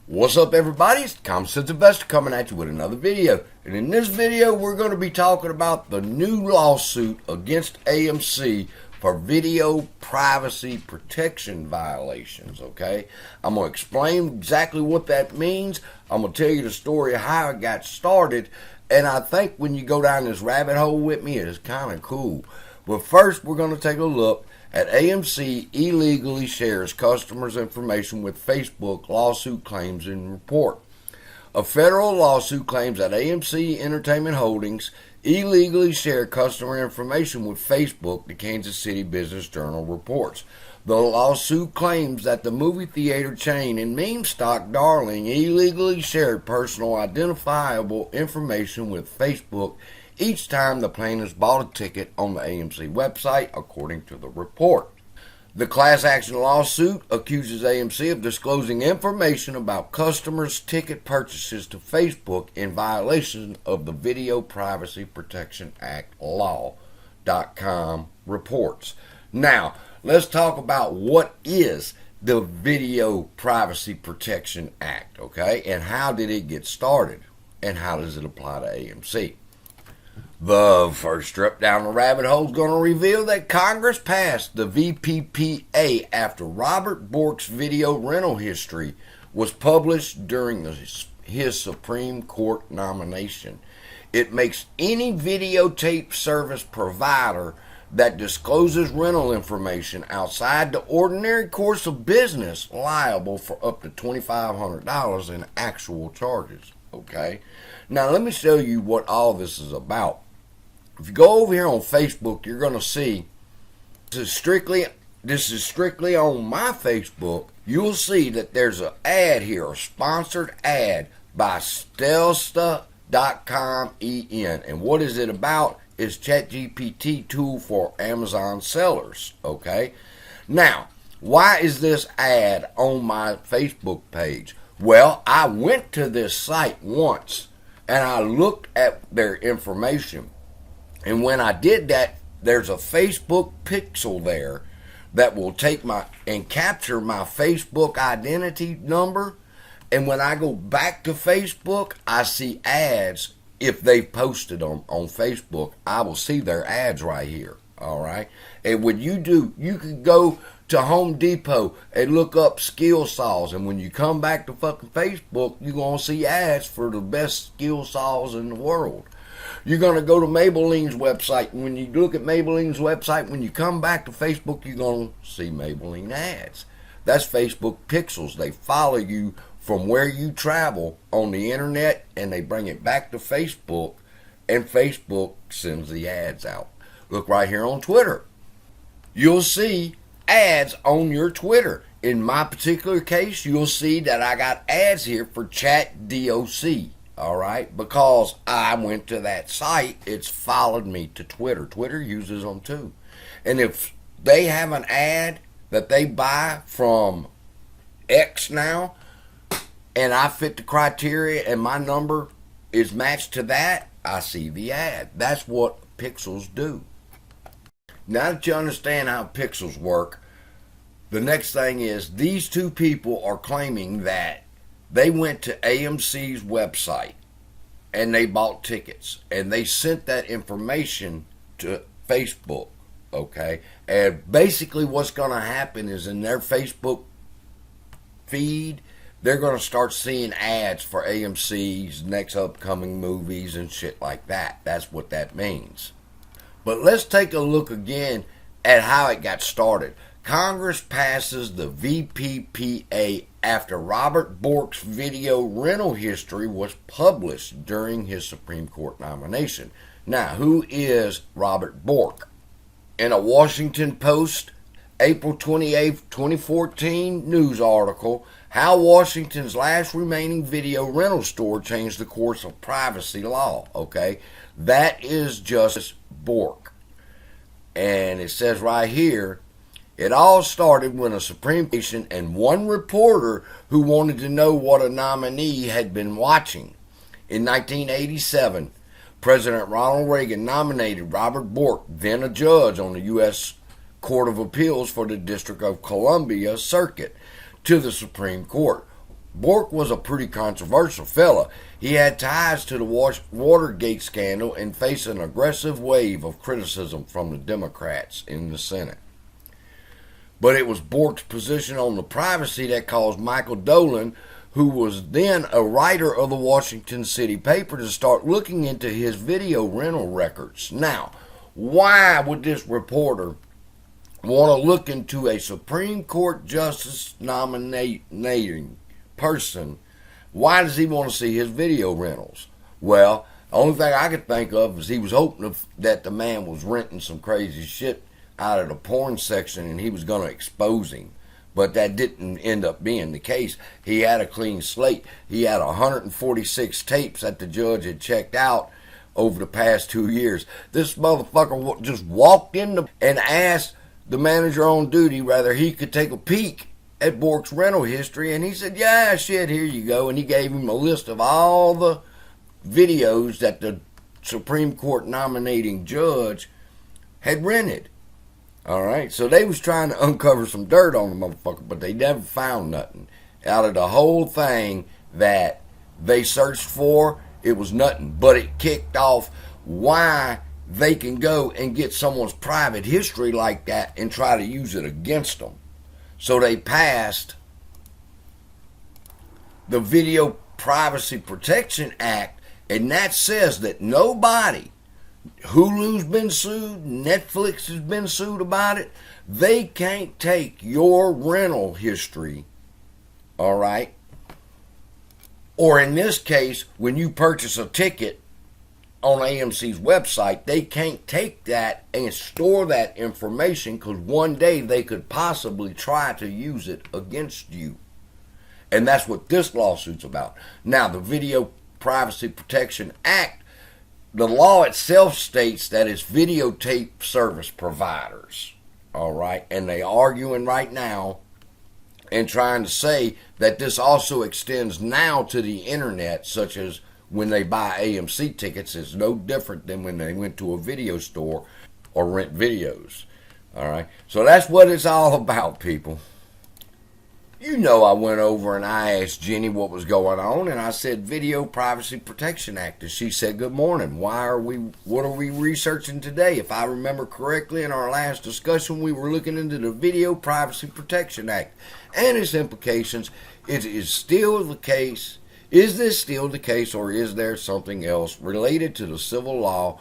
What's up, everybody? It's the Common Sense Investor coming at you with another video. And in this video, we're going to be talking about the new lawsuit against AMC for video privacy protection violations, okay? I'm going to explain exactly what that means. I'm going to tell you the story of how it got started. And I think when you go down this rabbit hole with me, it's kind of cool. But first, we're going to take a look at AMC illegally shares customers' information with Facebook lawsuit claims and report. A federal lawsuit claims that AMC Entertainment Holdings illegally shared customer information with Facebook, the Kansas City Business Journal reports. The lawsuit claims that the movie theater chain and meme stock darling illegally shared personal identifiable information with Facebook each time the plaintiffs bought a ticket on the AMC website, according to the report. The class action lawsuit accuses AMC of disclosing information about customers' ticket purchases to Facebook in violation of the Video Privacy Protection Act law.com reports. Now, let's talk about what is the Video Privacy Protection Act, okay? And how did it get started? And how does it apply to AMC? The first trip down the rabbit hole is going to reveal that Congress passed the VPPA after Robert Bork's video rental history was published during his Supreme Court nomination. It makes any videotape service provider that discloses rental information outside the ordinary course of business liable for up to $2,500 in actual charges. Okay, now let me show you what all this is about. If you go over here on Facebook, you're going to see this is strictly on my Facebook. You'll see that there's an ad here, a sponsored ad by Stellar Lumens. And what is it about? It's ChatGPT tool for Amazon sellers. Okay, now why is this ad on my Facebook page? Well, I went to this site once and I looked at their information. And when I did that, there's a Facebook pixel there that will take and capture my Facebook identity number. And when I go back to Facebook, I see ads. If they've posted on Facebook, I will see their ads right here. All right. And what you do, you can go to Home Depot and look up skill saws, and when you come back to fucking Facebook, you're going to see ads for the best skill saws in the world. You're going to go to Maybelline's website, and when you look at Maybelline's website, when you come back to Facebook, you're going to see Maybelline ads. That's Facebook pixels. They follow you from where you travel on the internet, and they bring it back to Facebook, and Facebook sends the ads out. Look right here on Twitter. You'll see ads on your Twitter. In my particular case, you'll see that I got ads here for ChatDoc. All right, because I went to that site, it's followed me to Twitter. Twitter uses them too. And if they have an ad that they buy from X now, and I fit the criteria and my number is matched to that, I see the ad. That's what pixels do. Now that you understand how pixels work, the next thing is these two people are claiming that they went to AMC's website and they bought tickets and they sent that information to Facebook, okay? And basically what's going to happen is in their Facebook feed, they're going to start seeing ads for AMC's next upcoming movies and shit like that. That's what that means. But let's take a look again at how it got started. Congress passes the VPPA after Robert Bork's video rental history was published during his Supreme Court nomination. Now, who is Robert Bork? In a Washington Post, April 28, 2014 news article, How Washington's Last Remaining Video Rental Store Changed the Course of Privacy Law. Okay, that is just Bork. And it says right here, it all started when a Supreme Court and one reporter who wanted to know what a nominee had been watching. In 1987, President Ronald Reagan nominated Robert Bork, then a judge on the U.S. Court of Appeals for the District of Columbia Circuit, to the Supreme Court. Bork was a pretty controversial fella. He had ties to the Watergate scandal and faced an aggressive wave of criticism from the Democrats in the Senate. But it was Bork's position on the privacy that caused Michael Dolan, who was then a writer of the Washington City paper, to start looking into his video rental records. Now, why would this reporter want to look into a Supreme Court justice nominating person? Why does he want to see his video rentals? Well, the only thing I could think of is he was hoping that the man was renting some crazy shit out of the porn section and he was going to expose him. But that didn't end up being the case. He had a clean slate. He had 146 tapes that the judge had checked out over the past 2 years. This motherfucker just walked in and asked the manager on duty whether he could take a peek at Bork's rental history, and he said, yeah, shit, here you go. And he gave him a list of all the videos that the Supreme Court nominating judge had rented. All right, so they was trying to uncover some dirt on the motherfucker, but they never found nothing. Out of the whole thing that they searched for, it was nothing. But it kicked off why they can go and get someone's private history like that and try to use it against them. So they passed the Video Privacy Protection Act, and that says that nobody, Hulu's been sued, Netflix has been sued about it, they can't take your rental history, all right? Or in this case, when you purchase a ticket on AMC's website, they can't take that and store that information because one day they could possibly try to use it against you. And that's what this lawsuit's about. Now, the Video Privacy Protection Act, the law itself states that it's videotape service providers, all right? And they arguing right now and trying to say that this also extends now to the internet, such as when they buy AMC tickets. It's no different than when they went to a video store or rent videos, all right? So that's what it's all about, people. You know, I went over and I asked Jenny what was going on, and I said Video Privacy Protection Act, and she said, good morning. What are we researching today? If I remember correctly, in our last discussion, we were looking into the Video Privacy Protection Act and its implications. It is still the case. Is this still the case, or is there something else related to the civil law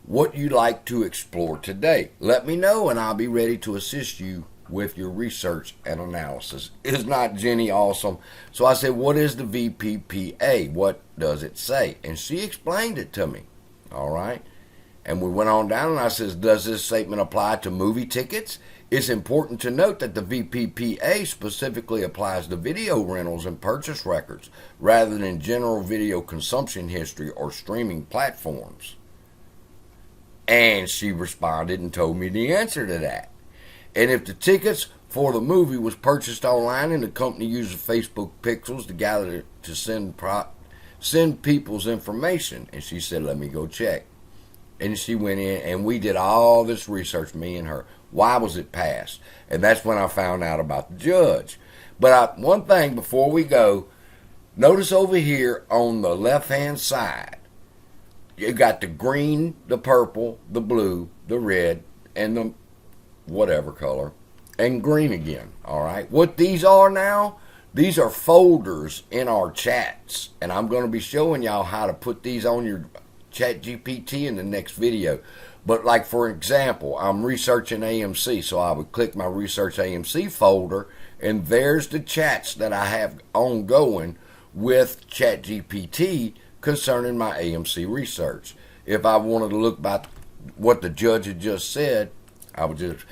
what you'd like to explore today? Let me know, and I'll be ready to assist you with your research and analysis. Is not Jenny awesome? So I said, what is the VPPA? What does it say? And she explained it to me, all right? And we went on down, and I says, does this statement apply to movie tickets? It's important to note that the VPPA specifically applies to video rentals and purchase records rather than general video consumption history or streaming platforms. And she responded and told me the answer to that. And if the tickets for the movie was purchased online and the company uses Facebook pixels to gather to send people's information, and she said, let me go check. And she went in and we did all this research, me and her. Why was it passed? And that's when I found out about the judge. But one thing before we go, notice over here on the left-hand side, you got the green, the purple, the blue, the red, and the whatever color, and green again, all right? What these are now, these are folders in our chats, and I'm going to be showing y'all how to put these on your Chat GPT in the next video. But like, for example, I'm researching AMC, so I would click my Research AMC folder, and there's the chats that I have ongoing with Chat GPT concerning my AMC research. If I wanted to look about what the judge had just said, I would just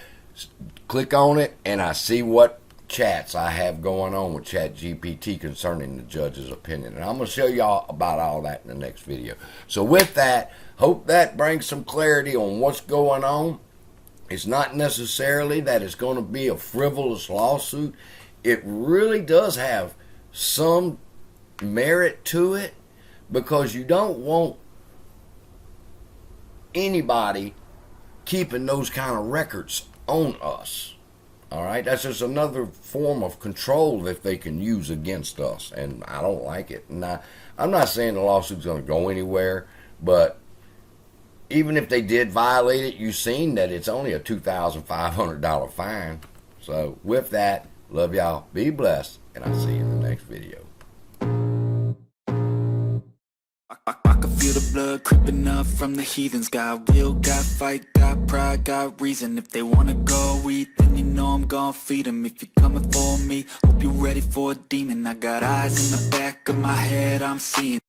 click on it, and I see what chats I have going on with Chat GPT concerning the judge's opinion. And I'm going to show y'all about all that in the next video. So with that, hope that brings some clarity on what's going on. It's not necessarily that it's going to be a frivolous lawsuit. It really does have some merit to it, because you don't want anybody keeping those kind of records on us. All right, that's just another form of control that they can use against us, and I don't like it. And I'm not saying the lawsuit's going to go anywhere, but even if they did violate it, you've seen that it's only a $2,500 fine. So with that, love y'all, be blessed, and I'll see you in the next video. I can feel the blood creeping up from the heathens. Got will, got fight, got pride, got reason. If they wanna go eat, then you know I'm gon' feed them. If you're coming for me, hope you're ready for a demon. I got eyes in the back of my head, I'm seeing